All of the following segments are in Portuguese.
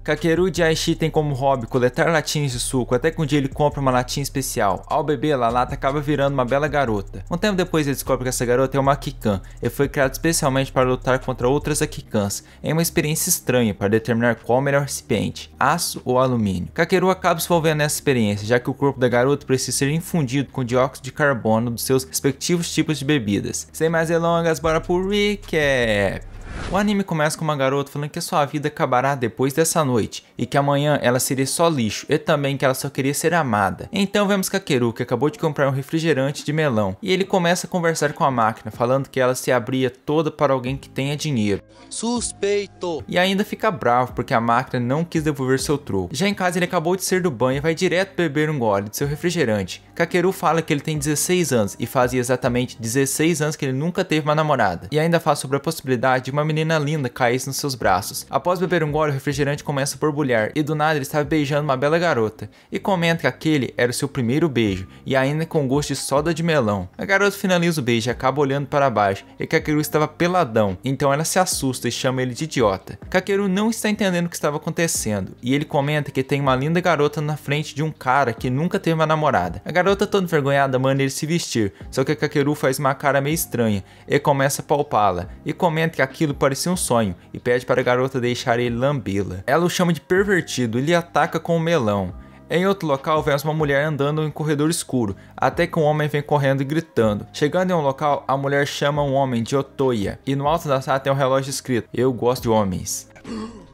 Kakeru e Jaishi têm como hobby coletar latinhas de suco até que um dia ele compra uma latinha especial. Ao bebê-la, a lata acaba virando uma bela garota. Um tempo depois ele descobre que essa garota é uma Akikan e foi criada especialmente para lutar contra outras Akikans, em uma experiência estranha para determinar qual o melhor recipiente, aço ou alumínio. Kakeru acaba se envolvendo nessa experiência, já que o corpo da garota precisa ser infundido com dióxido de carbono dos seus respectivos tipos de bebidas. Sem mais delongas, bora pro recap! O anime começa com uma garota falando que sua vida acabará depois dessa noite e que amanhã ela seria só lixo e também que ela só queria ser amada. Então vemos Kakeru, que acabou de comprar um refrigerante de melão, e ele começa a conversar com a máquina falando que ela se abria toda para alguém que tenha dinheiro. Suspeito! E ainda fica bravo porque a máquina não quis devolver seu troco. Já em casa ele acabou de sair do banho e vai direto beber um gole de seu refrigerante. Kakeru fala que ele tem 16 anos e fazia exatamente 16 anos que ele nunca teve uma namorada. E ainda fala sobre a possibilidade de uma menina linda caísse nos seus braços. Após beber um gole, o refrigerante começa a borbulhar e do nada ele estava beijando uma bela garota. E comenta que aquele era o seu primeiro beijo e ainda com gosto de soda de melão. A garota finaliza o beijo e acaba olhando para baixo e Kakeru estava peladão, então ela se assusta e chama ele de idiota. Kakeru não está entendendo o que estava acontecendo e ele comenta que tem uma linda garota na frente de um cara que nunca teve uma namorada. A garota toda envergonhada manda ele se vestir, só que Kakeru faz uma cara meio estranha e começa a palpá-la e comenta que aquilo parecia um sonho e pede para a garota deixar ele lambê-la. Ela o chama de pervertido e lhe ataca com um melão. Em outro local, vemos uma mulher andando em um corredor escuro, até que um homem vem correndo e gritando. Chegando em um local, a mulher chama um homem de Otoya, e no alto da sala tem um relógio escrito: "Eu gosto de homens".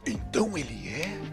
Então ele é?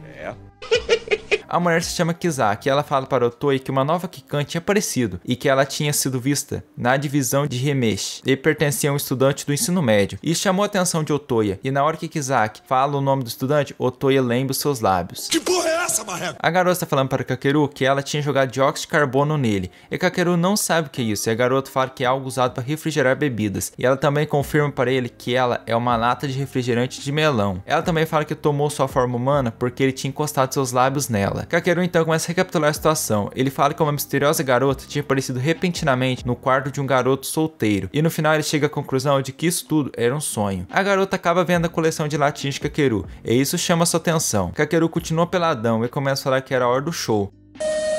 A mulher se chama Kizaki e ela fala para Otoya que uma nova Akikan tinha aparecido e que ela tinha sido vista na divisão de Himeshi e pertencia a um estudante do ensino médio. Isso chamou a atenção de Otoya e na hora que Kizaki fala o nome do estudante, Otoya lembra os seus lábios. Que porra é essa, marreco? A garota está falando para Kakeru que ela tinha jogado dióxido de carbono nele e Kakeru não sabe o que é isso e a garota fala que é algo usado para refrigerar bebidas e ela também confirma para ele que ela é uma lata de refrigerante de melão. Ela também fala que tomou sua forma humana porque ele tinha encostado seus lábios nela. Kakeru então começa a recapitular a situação. Ele fala que uma misteriosa garota tinha aparecido repentinamente no quarto de um garoto solteiro e no final ele chega à conclusão de que isso tudo era um sonho. A garota acaba vendo a coleção de latinhas de Kakeru e isso chama sua atenção. Kakeru continua peladão e começa a falar que era a hora do show.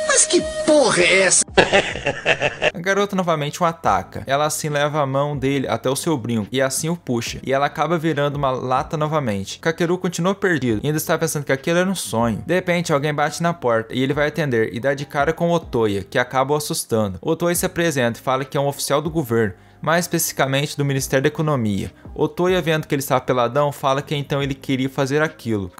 Mas que porra é essa? A garota novamente o ataca. Ela assim leva a mão dele até o seu brinco e assim o puxa. E ela acaba virando uma lata novamente. Kakeru continua perdido e ainda está pensando que aquilo era um sonho. De repente alguém bate na porta e ele vai atender e dá de cara com Otoya, que acaba o assustando. Otoya se apresenta e fala que é um oficial do governo, mais especificamente do Ministério da Economia. Otoya, vendo que ele estava peladão, fala que então ele queria fazer aquilo.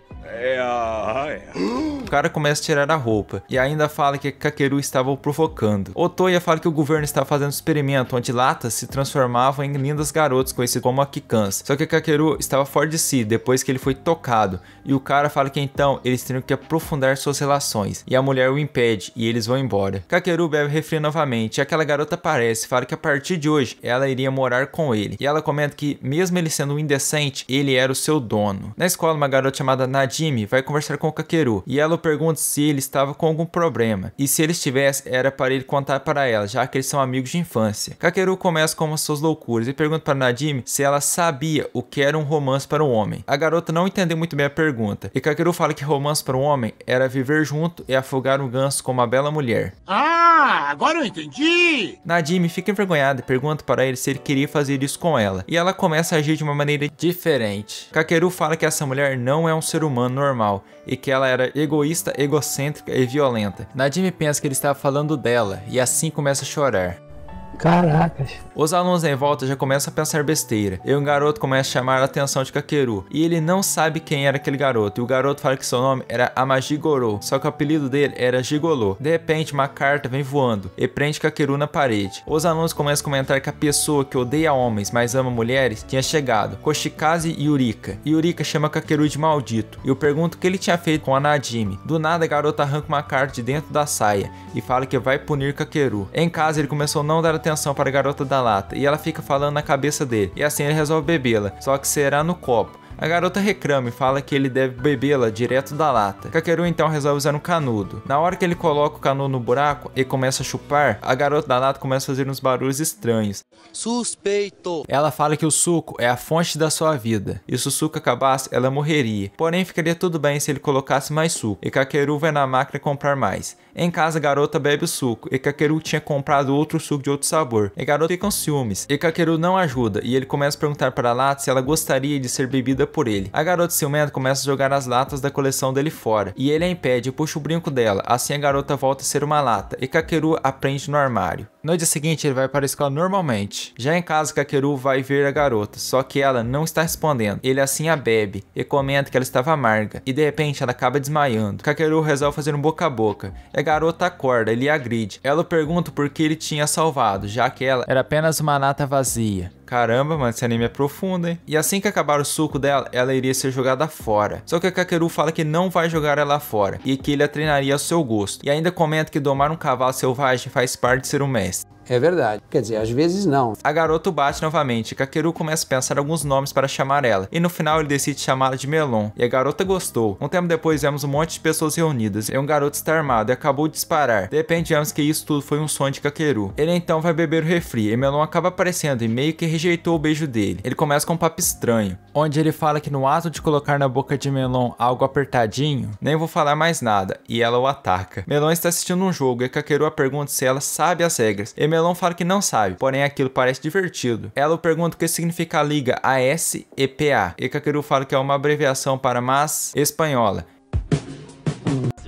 O cara começa a tirar a roupa e ainda fala que Kakeru estava o provocando. Otoya fala que o governo está fazendo um experimento onde latas se transformavam em lindas garotas conhecidas como Akikans. Só que Kakeru estava fora de si depois que ele foi tocado e o cara fala que então eles teriam que aprofundar suas relações e a mulher o impede e eles vão embora. Kakeru bebe refri novamente e aquela garota aparece e fala que a partir de hoje ela iria morar com ele e ela comenta que mesmo ele sendo um indecente, ele era o seu dono. Na escola, uma garota chamada Najimi vai conversar com o Kakeru e ela pergunta se ele estava com algum problema e se ele estivesse era para ele contar para ela, já que eles são amigos de infância. Kakeru começa com suas loucuras e pergunta para Najimi se ela sabia o que era um romance para um homem. A garota não entendeu muito bem a pergunta e Kakeru fala que romance para um homem era viver junto e afogar um ganso com uma bela mulher. Ah, agora eu entendi! Najimi fica envergonhada e pergunta para ele se ele queria fazer isso com ela e ela começa a agir de uma maneira diferente. Kakeru fala que essa mulher não é um ser humano normal e que ela era egoísta, egocêntrica e violenta. Najimi pensa que ele estava falando dela e assim começa a chorar. Caracas. Os alunos em volta já começam a pensar besteira e um garoto começa a chamar a atenção de Kakeru e ele não sabe quem era aquele garoto e o garoto fala que seu nome era Amajigoro, só que o apelido dele era Gigolô. De repente uma carta vem voando e prende Kakeru na parede. Os alunos começam a comentar que a pessoa que odeia homens mas ama mulheres tinha chegado, Koshikaze Yurika. Yurika chama Kakeru de maldito e o pergunta o que ele tinha feito com a Najimi. Do nada a garota arranca uma carta de dentro da saia e fala que vai punir Kakeru. Em casa ele começou a não dar atenção para a garota da lata e ela fica falando na cabeça dele e assim ele resolve bebê-la, só que será no copo. A garota reclama e fala que ele deve bebê-la direto da lata. Kakeru então resolve usar um canudo. Na hora que ele coloca o canudo no buraco e começa a chupar, a garota da lata começa a fazer uns barulhos estranhos. Suspeito. Ela fala que o suco é a fonte da sua vida, e se o suco acabasse, ela morreria. Porém, ficaria tudo bem se ele colocasse mais suco, e Kakeru vai na máquina comprar mais. Em casa, a garota bebe o suco, e Kakeru tinha comprado outro suco de outro sabor. E a garota fica com ciúmes, e Kakeru não ajuda, e ele começa a perguntar para a lata se ela gostaria de ser bebida por ele. A garota ciumenta começa a jogar as latas da coleção dele fora, e ele a impede e puxa o brinco dela. Assim a garota volta a ser uma lata, e Kakeru a prende no armário. No dia seguinte, ele vai para a escola normalmente. Já em casa, Kakeru vai ver a garota, só que ela não está respondendo. Ele assim a bebe e comenta que ela estava amarga, e de repente ela acaba desmaiando. Kakeru resolve fazer um boca a boca, e a garota acorda, ele a agride. Ela pergunta por que ele tinha salvado, já que ela era apenas uma lata vazia. Caramba, mano, esse anime é profundo, hein? E assim que acabar o suco dela, ela iria ser jogada fora. Só que a Kakeru fala que não vai jogar ela fora, e que ele a treinaria ao seu gosto. E ainda comenta que domar um cavalo selvagem faz parte de ser um mestre. É verdade. Quer dizer, às vezes não. A garota o bate novamente e Kakeru começa a pensar alguns nomes para chamar ela. E no final ele decide chamá-la de Melon. E a garota gostou. Um tempo depois vemos um monte de pessoas reunidas. E um garoto está armado e acabou de disparar. De repente vemos que isso tudo foi um sonho de Kakeru. Ele então vai beber o refri. E Melon acaba aparecendo e meio que rejeitou o beijo dele. Ele começa com um papo estranho, onde ele fala que no ato de colocar na boca de Melon algo apertadinho, nem vou falar mais nada. E ela o ataca. Melon está assistindo um jogo e Kakeru a pergunta se ela sabe as regras. E Melon fala que não sabe, porém aquilo parece divertido. Ela o pergunta o que significa a liga ASEPA, e Kakeru fala que é uma abreviação para mas espanhola.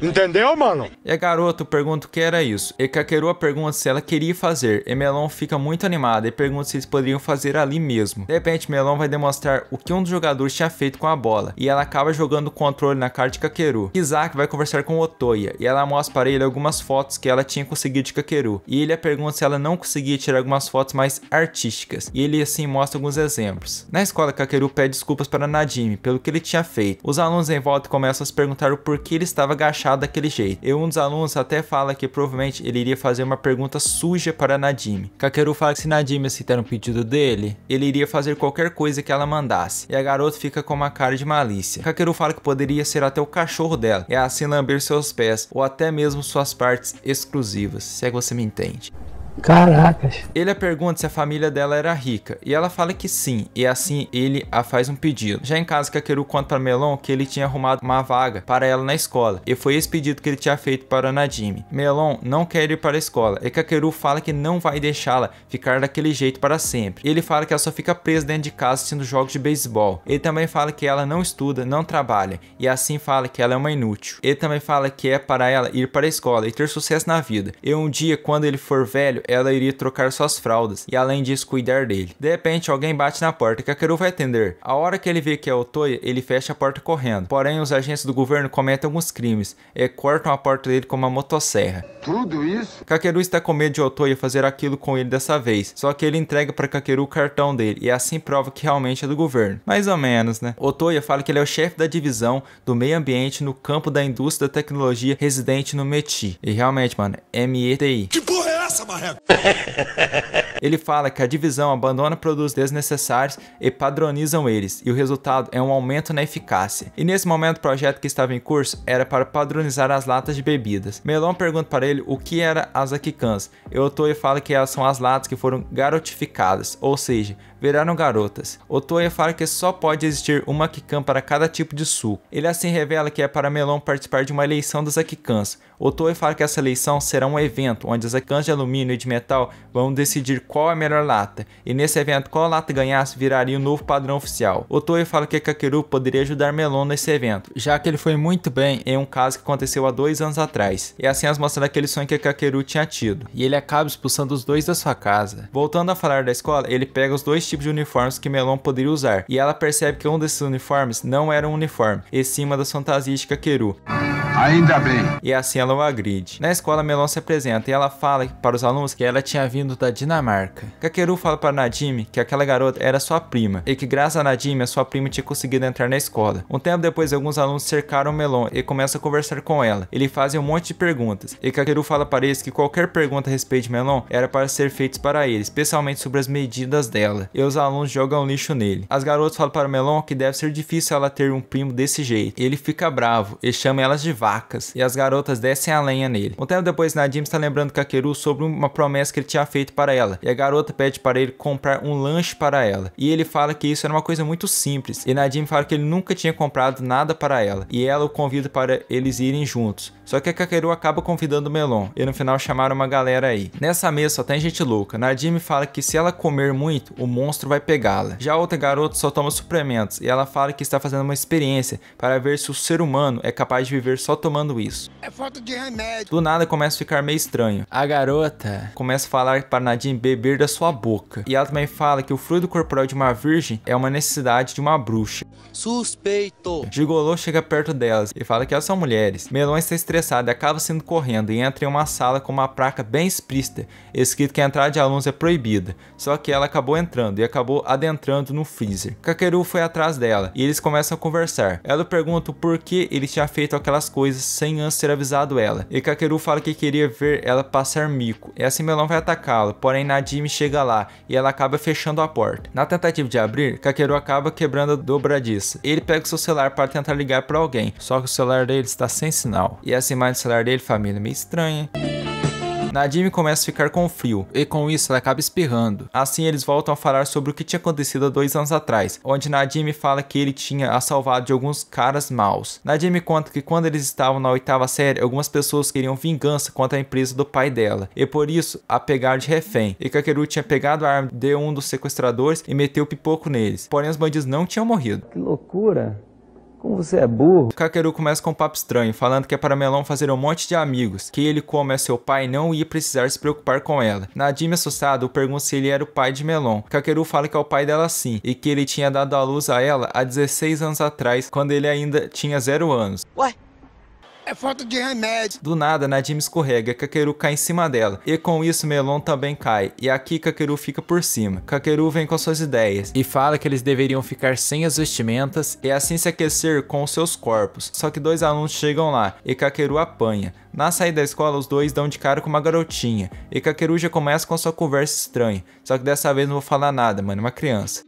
Entendeu, mano? E a garota pergunta o que era isso, e Kakeru pergunta se ela queria fazer, e Melon fica muito animada e pergunta se eles poderiam fazer ali mesmo. De repente Melon vai demonstrar o que um dos jogadores tinha feito com a bola, e ela acaba jogando o controle na cara de Kakeru. Kizaki vai conversar com Otoya, e ela mostra para ele algumas fotos que ela tinha conseguido de Kakeru, e ele a pergunta se ela não conseguia tirar algumas fotos mais artísticas, e ele assim mostra alguns exemplos. Na escola, Kakeru pede desculpas para Najimi pelo que ele tinha feito. Os alunos em volta começam a se perguntar o porquê ele estava agachado daquele jeito, e um dos alunos até fala que provavelmente ele iria fazer uma pergunta suja para Najimi. Kakeru fala que se Najimi aceitar um pedido dele, ele iria fazer qualquer coisa que ela mandasse, e a garota fica com uma cara de malícia. Kakeru fala que poderia ser até o cachorro dela, e assim lamber seus pés, ou até mesmo suas partes exclusivas, se é que você me entende. Caracas. Ele a pergunta se a família dela era rica, e ela fala que sim, e assim ele a faz um pedido. Já em casa, Kakeru conta para Melon que ele tinha arrumado uma vaga para ela na escola, e foi esse pedido que ele tinha feito para Najimi. Melon não quer ir para a escola, e Kakeru fala que não vai deixá-la ficar daquele jeito para sempre. Ele fala que ela só fica presa dentro de casa assistindo jogos de beisebol. Ele também fala que ela não estuda, não trabalha, e assim fala que ela é uma inútil. Ele também fala que é para ela ir para a escola e ter sucesso na vida, e um dia, quando ele for velho, ela iria trocar suas fraldas e além disso cuidar dele. De repente alguém bate na porta e Kakeru vai atender. A hora que ele vê que é Otoya, ele fecha a porta correndo. Porém os agentes do governo cometem alguns crimes e cortam a porta dele com uma motosserra. Tudo isso? Kakeru está com medo de Otoya fazer aquilo com ele dessa vez, só que ele entrega para Kakeru o cartão dele e assim prova que realmente é do governo. Mais ou menos, né? Otoya fala que ele é o chefe da divisão do meio ambiente no campo da indústria da tecnologia residente no METI. E realmente, mano, METI. Que porra é essa, marreco? Ele fala que a divisão abandona produtos desnecessários e padronizam eles, e o resultado é um aumento na eficácia. E nesse momento o projeto que estava em curso era para padronizar as latas de bebidas. Melon pergunta para ele o que era as Akikans, e Otoya fala que elas são as latas que foram garotificadas, ou seja, viraram garotas. Otoya fala que só pode existir uma Akikan para cada tipo de suco. Ele assim revela que é para Melon participar de uma eleição das Akikans. Otoya fala que essa eleição será um evento onde as Akikans de alumínio e de metal vão decidir qual é a melhor lata, e nesse evento qual lata ganhasse viraria o novo padrão oficial. Otoya fala que Kakeru poderia ajudar Melon nesse evento, já que ele foi muito bem em um caso que aconteceu há 2 anos atrás, e assim as mostrando aquele sonho que Kakeru tinha tido, e ele acaba expulsando os dois da sua casa. Voltando a falar da escola, ele pega os 2 tipos de uniformes que Melon poderia usar, e ela percebe que um desses uniformes não era um uniforme, e sim uma das fantasias de Kakeru. Ainda bem. E assim ela o agride. Na escola, Melon se apresenta e ela fala para os alunos que ela tinha vindo da Dinamarca. Kakeru fala para Najimi que aquela garota era sua prima e que graças a Najimi a sua prima tinha conseguido entrar na escola. Um tempo depois, alguns alunos cercaram Melon e começam a conversar com ela. Ele faz um monte de perguntas e Kakeru fala para eles que qualquer pergunta a respeito de Melon era para ser feita para ele, especialmente sobre as medidas dela. E os alunos jogam lixo nele. As garotas falam para Melon que deve ser difícil ela ter um primo desse jeito. Ele fica bravo e chama elas de vacas. E as garotas descem a lenha nele. Um tempo depois, Najimi está lembrando Kakeru sobre uma promessa que ele tinha feito para ela. E a garota pede para ele comprar um lanche para ela. E ele fala que isso era uma coisa muito simples. E Najimi fala que ele nunca tinha comprado nada para ela. E ela o convida para eles irem juntos. Só que a Kakeru acaba convidando o Melon. E no final chamaram uma galera aí. Nessa mesa só tem gente louca. Najimi fala que se ela comer muito, o monstro vai pegá-la. Já a outra garota só toma suplementos. E ela fala que está fazendo uma experiência para ver se o ser humano é capaz de viver só tomando isso. É falta de remédio. Do nada começa a ficar meio estranho. A garota começa a falar para Najimi beber da sua boca. E ela também fala que o fluido corporal de uma virgem é uma necessidade de uma bruxa. Suspeito. Gigolô chega perto delas e fala que elas são mulheres. Melon está estressado e acaba saindo correndo e entra em uma sala com uma placa bem explícita, escrito que a entrada de alunos é proibida. Só que ela acabou entrando e acabou adentrando no freezer. Kakeru foi atrás dela e eles começam a conversar. Ela pergunta o porquê ele tinha feito aquelas coisas sem antes ter avisado ela. E Kakeru fala que queria ver ela passar mico. E assim Melon vai atacá-la, porém Najimi chega lá e ela acaba fechando a porta. Na tentativa de abrir, Kakeru acaba quebrando a dobradiça. Ele pega o seu celular para tentar ligar para alguém, só que o celular dele está sem sinal. E essa imagem do celular dele, família, meio estranha. Najimi começa a ficar com frio, e com isso ela acaba espirrando. Assim eles voltam a falar sobre o que tinha acontecido há 2 anos atrás, onde Najimi fala que ele tinha a salvado de alguns caras maus. Najimi conta que quando eles estavam na 8ª série, algumas pessoas queriam vingança contra a empresa do pai dela, e por isso a pegaram de refém. E Kakeru tinha pegado a arma de um dos sequestradores e meteu pipoco neles, porém os bandidos não tinham morrido. Que loucura. Como você é burro. Kakeru começa com um papo estranho, falando que é para Melon fazer um monte de amigos, que ele, como é seu pai, não ia precisar se preocupar com ela. Najimi, assustado, pergunta se ele era o pai de Melon. Kakeru fala que é o pai dela sim, e que ele tinha dado à luz a ela há 16 anos atrás, quando ele ainda tinha 0 anos. Ué? É falta de remédio. Do nada, Najimi escorrega e Kakeru cai em cima dela. E com isso, Melon também cai. E aqui Kakeru fica por cima. Kakeru vem com suas ideias e fala que eles deveriam ficar sem as vestimentas e assim se aquecer com os seus corpos. Só que 2 alunos chegam lá e Kakeru apanha. Na saída da escola, os dois dão de cara com uma garotinha. E Kakeru já começa com sua conversa estranha. Só que dessa vez não vou falar nada, mano, uma criança.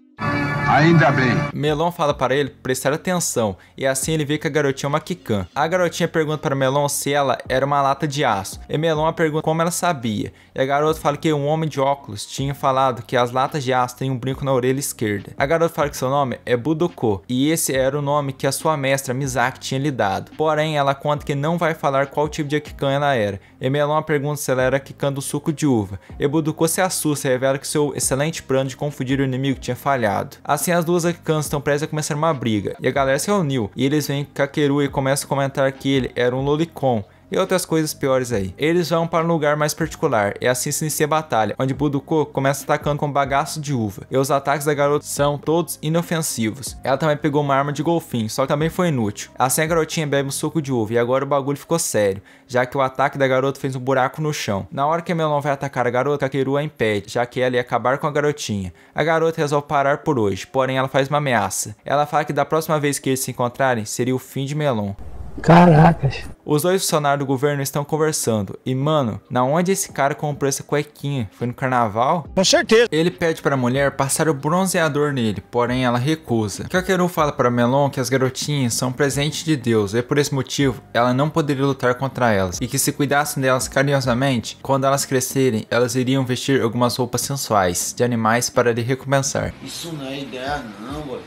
Ainda bem. Melon fala para ele prestar atenção, e assim ele vê que a garotinha é uma Kikan. A garotinha pergunta para Melon se ela era uma lata de aço, e Melon pergunta como ela sabia. E a garota fala que um homem de óculos tinha falado que as latas de aço têm um brinco na orelha esquerda. A garota fala que seu nome é Budoko, e esse era o nome que a sua mestra Misaki tinha lhe dado. Porém, ela conta que não vai falar qual tipo de Kikan ela era. E Melon pergunta se ela era Kikan do suco de uva. E Budoko se assusta e revela que seu excelente plano de confundir o inimigo tinha falhado. Assim, as duas Kikans estão prestes a começar uma briga, e a galera se reuniu, e eles veem Kakeru e começam a comentar que ele era um lolicon, e outras coisas piores aí. Eles vão para um lugar mais particular, e assim se inicia a batalha, onde Budoko começa atacando com bagaço de uva, e os ataques da garota são todos inofensivos. Ela também pegou uma arma de golfinho, só que também foi inútil. Assim a garotinha bebe um suco de uva, e agora o bagulho ficou sério, já que o ataque da garota fez um buraco no chão. Na hora que a Melon vai atacar a garota, Kakeru a impede, já que ela ia acabar com a garotinha. A garota resolve parar por hoje, porém ela faz uma ameaça. Ela fala que da próxima vez que eles se encontrarem, seria o fim de Melon. Caracas. Os 2 funcionários do governo estão conversando. E mano, na onde esse cara comprou essa cuequinha? Foi no carnaval? Com certeza. Ele pede para a mulher passar o bronzeador nele, porém ela recusa. Kakeru fala para Melon que as garotinhas são presente de Deus e por esse motivo ela não poderia lutar contra elas. E que se cuidassem delas carinhosamente, quando elas crescerem, elas iriam vestir algumas roupas sensuais de animais para lhe recompensar. Isso não é ideia não, boy.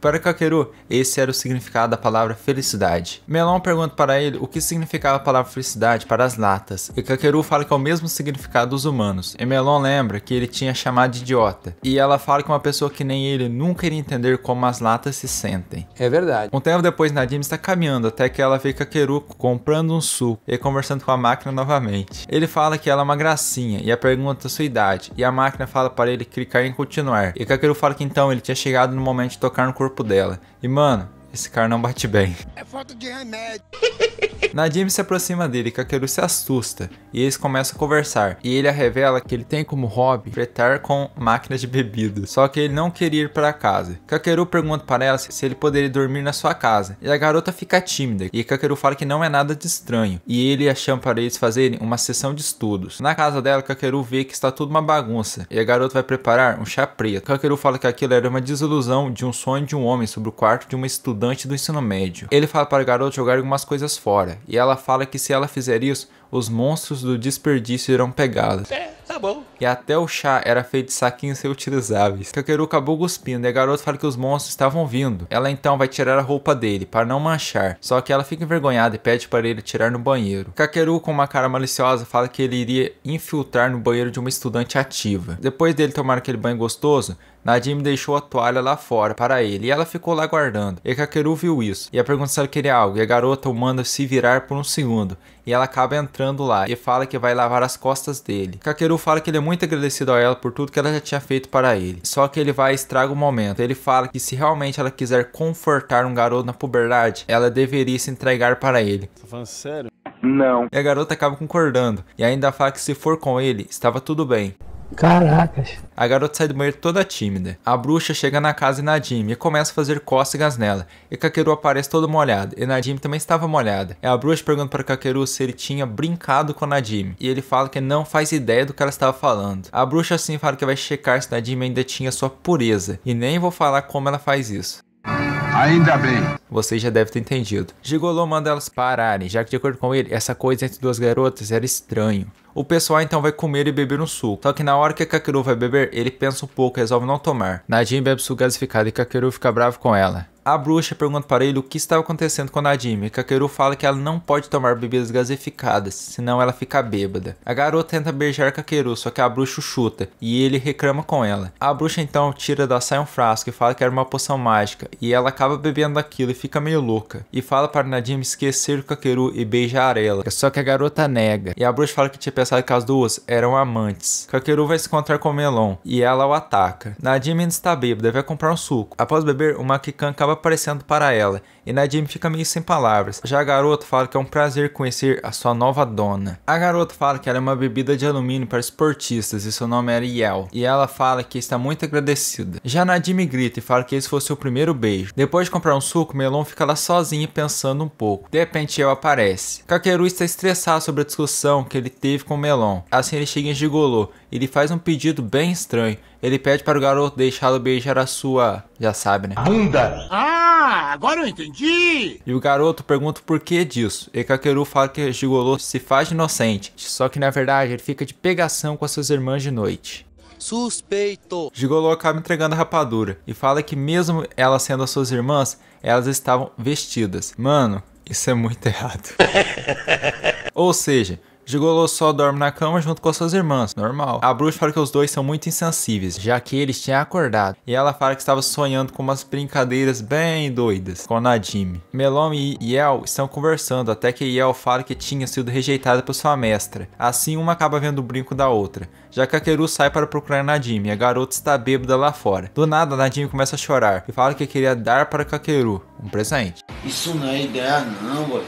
Para Kakeru, esse era o significado da palavra felicidade. Melon pergunta para ele o que significava a palavra felicidade para as latas, e Kakeru fala que é o mesmo significado dos humanos, e Melon lembra que ele tinha chamado de idiota, e ela fala que uma pessoa que nem ele nunca iria entender como as latas se sentem. É verdade. Um tempo depois, Najimi está caminhando até que ela vê Kakeru comprando um suco e conversando com a máquina novamente. Ele fala que ela é uma gracinha e a pergunta a sua idade, e a máquina fala para ele clicar em continuar, e Kakeru fala que então ele tinha chegado no momento de tocar no corpo dela. E mano, esse cara não bate bem. É falta de remédio. Najimi se aproxima dele e Kakeru se assusta, e eles começam a conversar, e ele a revela que ele tem como hobby fretar com máquinas de bebida, só que ele não queria ir para casa. Kakeru pergunta para ela se ele poderia dormir na sua casa, e a garota fica tímida, e Kakeru fala que não é nada de estranho, e ele a chama para eles fazerem uma sessão de estudos. Na casa dela, Kakeru vê que está tudo uma bagunça, e a garota vai preparar um chá preto. Kakeru fala que aquilo era uma desilusão de um sonho de um homem sobre o quarto de uma estudante do ensino médio. Ele fala para a garota jogar algumas coisas fora, e ela fala que se ela fizer isso, os monstros do desperdício irão pegá-la. Tá bom. E até o chá era feito de saquinhos reutilizáveis. Kakeru acabou cuspindo e a garota fala que os monstros estavam vindo. Ela então vai tirar a roupa dele para não manchar, só que ela fica envergonhada e pede para ele tirar no banheiro. Kakeru, com uma cara maliciosa, fala que ele iria infiltrar no banheiro de uma estudante ativa. Depois dele tomar aquele banho gostoso, Najimi deixou a toalha lá fora para ele e ela ficou lá guardando. E Kakeru viu isso e a pergunta se ela queria algo, e a garota o manda se virar por um segundo e ela acaba entrando lá e fala que vai lavar as costas dele. Kakeru fala que ele é muito agradecido a ela por tudo que ela já tinha feito para ele, só que ele vai e estraga o momento. Ele fala que se realmente ela quiser confortar um garoto na puberdade, ela deveria se entregar para ele. Tá falando sério? Não. E a garota acaba concordando e ainda fala que se for com ele, estava tudo bem. Caracas. A garota sai do banheiro toda tímida. A bruxa chega na casa de Najimi e começa a fazer cócegas nela. E Kakeru aparece toda molhada. E Najimi também estava molhada. E a bruxa pergunta para Kakeru se ele tinha brincado com Najimi. E ele fala que não faz ideia do que ela estava falando. A bruxa assim fala que vai checar se Najimi ainda tinha sua pureza. E nem vou falar como ela faz isso. Ainda bem. Você já deve ter entendido. Gigolô manda elas pararem, já que de acordo com ele, essa coisa entre duas garotas era estranho. O pessoal então vai comer e beber um suco. Só que na hora que Kakeru vai beber, ele pensa um pouco e resolve não tomar. Najimi bebe suco gasificado e Kakeru fica bravo com ela. A bruxa pergunta para ele o que estava acontecendo com Najimi, e Kakeru fala que ela não pode tomar bebidas gasificadas, senão ela fica bêbada. A garota tenta beijar Kakeru, só que a bruxa chuta, e ele reclama com ela. A bruxa então tira da saia um frasco e fala que era uma poção mágica, e ela acaba bebendo aquilo e fica meio louca. E fala para Najimi esquecer o Kakeru e beijar ela, só que a garota nega. E a bruxa fala que tinha pensado que as duas eram amantes. Kakeru vai se encontrar com o Melon, e ela o ataca. Najimi ainda está bêbada e vai comprar um suco. Após beber, o Makikan acaba aparecendo para ela, e Najimi fica meio sem palavras. Já a garota fala que é um prazer conhecer a sua nova dona. A garota fala que ela é uma bebida de alumínio para esportistas e seu nome era Yel, e ela fala que está muito agradecida. Já Najimi grita e fala que esse foi seu primeiro beijo. Depois de comprar um suco, Melon fica lá sozinho pensando um pouco. De repente Yel aparece. Kakeru está estressado sobre a discussão que ele teve com Melon. Assim ele chega em Gigolô. Ele faz um pedido bem estranho. Ele pede para o garoto deixá-lo beijar a sua... já sabe, né? Bunda. Ah, agora eu entendi. E o garoto pergunta o porquê disso. E Kakeru fala que Gigolô se faz de inocente. Só que na verdade ele fica de pegação com as suas irmãs de noite. Suspeito. Gigolô acaba entregando a rapadura. E fala que mesmo elas sendo as suas irmãs, elas estavam vestidas. Mano, isso é muito errado. Ou seja... Gigolô só dorme na cama junto com as suas irmãs, normal. A bruxa fala que os dois são muito insensíveis, já que eles tinham acordado. E ela fala que estava sonhando com umas brincadeiras bem doidas com Najimi. Melon e Yel estão conversando, até que Yel fala que tinha sido rejeitada por sua mestra. Assim, uma acaba vendo o brinco da outra. Já que Kakeru sai para procurar Najimi, a garota está bêbada lá fora. Do nada, Najimi começa a chorar e fala que queria dar para Kakeru um presente. Isso não é ideia não, boy.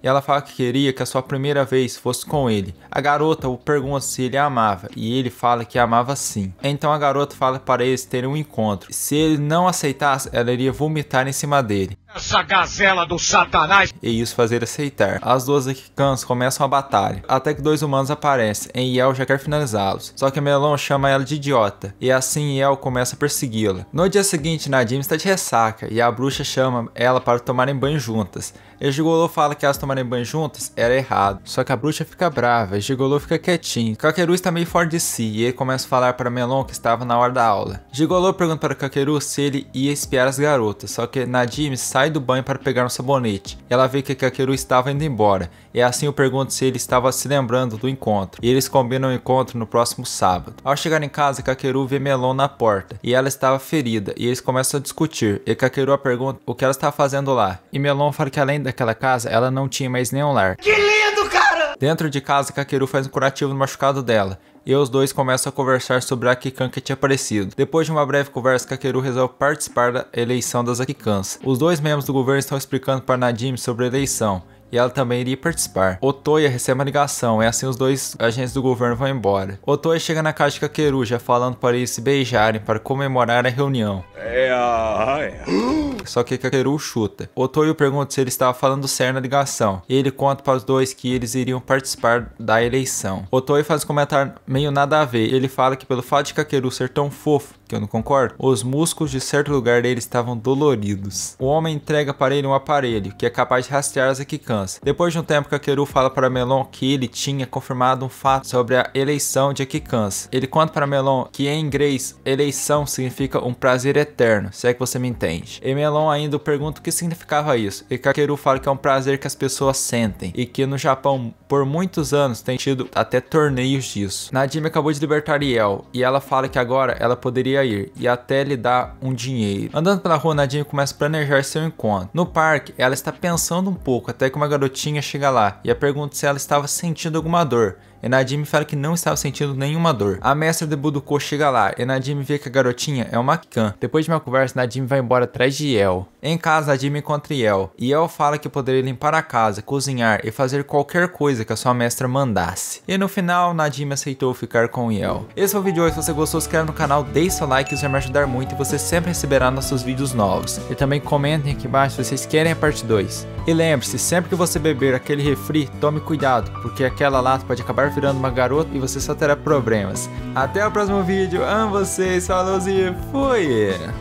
E ela fala que queria que a sua primeira vez fosse com ele. A garota o pergunta se ele a amava, e ele fala que amava sim. Então a garota fala para eles terem um encontro. Se ele não aceitasse, ela iria vomitar em cima dele. Essa gazela do satanás. E isso fazer aceitar. As duas Akikans começam a batalha, até que dois humanos aparecem, e Yel já quer finalizá-los. Só que Melon chama ela de idiota, e assim Yel começa a persegui-la. No dia seguinte, Najimi está de ressaca, e a bruxa chama ela para tomarem banho juntas. E Gigolô fala que elas tomarem banho juntas era errado. Só que a bruxa fica brava, e Gigolô fica quietinho. Kakeru está meio fora de si, e ele começa a falar para Melon que estava na hora da aula. Gigolô pergunta para Kakeru se ele ia espiar as garotas, só que Najimi sai do banho para pegar um sabonete. Ela vê que Kakeru estava indo embora, e assim eu pergunto se ele estava se lembrando do encontro, e eles combinam o encontro no próximo sábado. Ao chegar em casa, Kakeru vê Melon na porta, e ela estava ferida, e eles começam a discutir, e Kakeru a pergunta o que ela estava fazendo lá, e Melon fala que além daquela casa, ela não tinha mais nenhum lar. Que lindo, cara. Dentro de casa, Kakeru faz um curativo no machucado dela. E os dois começam a conversar sobre a Akikan que tinha aparecido. Depois de uma breve conversa, Kakeru resolve participar da eleição das Akikans. Os dois membros do governo estão explicando para Najimi sobre a eleição. E ela também iria participar. Otoya recebe uma ligação, e assim os dois agentes do governo vão embora. Otoya chega na casa de Kakeru, já falando para eles se beijarem para comemorar a reunião. Só que Kakeru chuta. Otoya pergunta se ele estava falando sério na ligação, e ele conta para os dois que eles iriam participar da eleição. Otoya faz um comentário meio nada a ver. Ele fala que pelo fato de Kakeru ser tão fofo, que eu não concordo, os músculos de certo lugar dele estavam doloridos. O homem entrega para ele um aparelho que é capaz de rastrear as Akikans. Depois de um tempo, Kakeru fala para Melon que ele tinha confirmado um fato sobre a eleição de Akikans. Ele conta para Melon que em inglês, eleição significa um prazer eterno, se é que você me entende. E Melon ainda pergunta o que significava isso. E Kakeru fala que é um prazer que as pessoas sentem, e que no Japão, por muitos anos, tem tido até torneios disso. Najimi acabou de libertar Riel, e ela fala que agora ela poderia ir, e até lhe dar um dinheiro. Andando pela rua, Najimi começa a planejar seu encontro. No parque, ela está pensando um pouco, até que uma garotinha chega lá, e a pergunta se ela estava sentindo alguma dor. E Najimi fala que não estava sentindo nenhuma dor. A mestra de Budokai chega lá, e Najimi vê que a garotinha é uma Akikan. Depois de uma conversa, Najimi vai embora atrás de Yel. Em casa, Najimi encontra Yel, e Yel fala que poderia limpar a casa, cozinhar e fazer qualquer coisa que a sua mestra mandasse. E no final, Najimi aceitou ficar com Yel. Esse foi o vídeo de hoje. Se você gostou, se inscreve no canal, deixe seu like, isso vai me ajudar muito e você sempre receberá nossos vídeos novos. E também comentem aqui embaixo se vocês querem a parte 2. E lembre-se, sempre que você beber aquele refri, tome cuidado, porque aquela lata pode acabar virando uma garota e você só terá problemas. Até o próximo vídeo, amo vocês, falou e fui!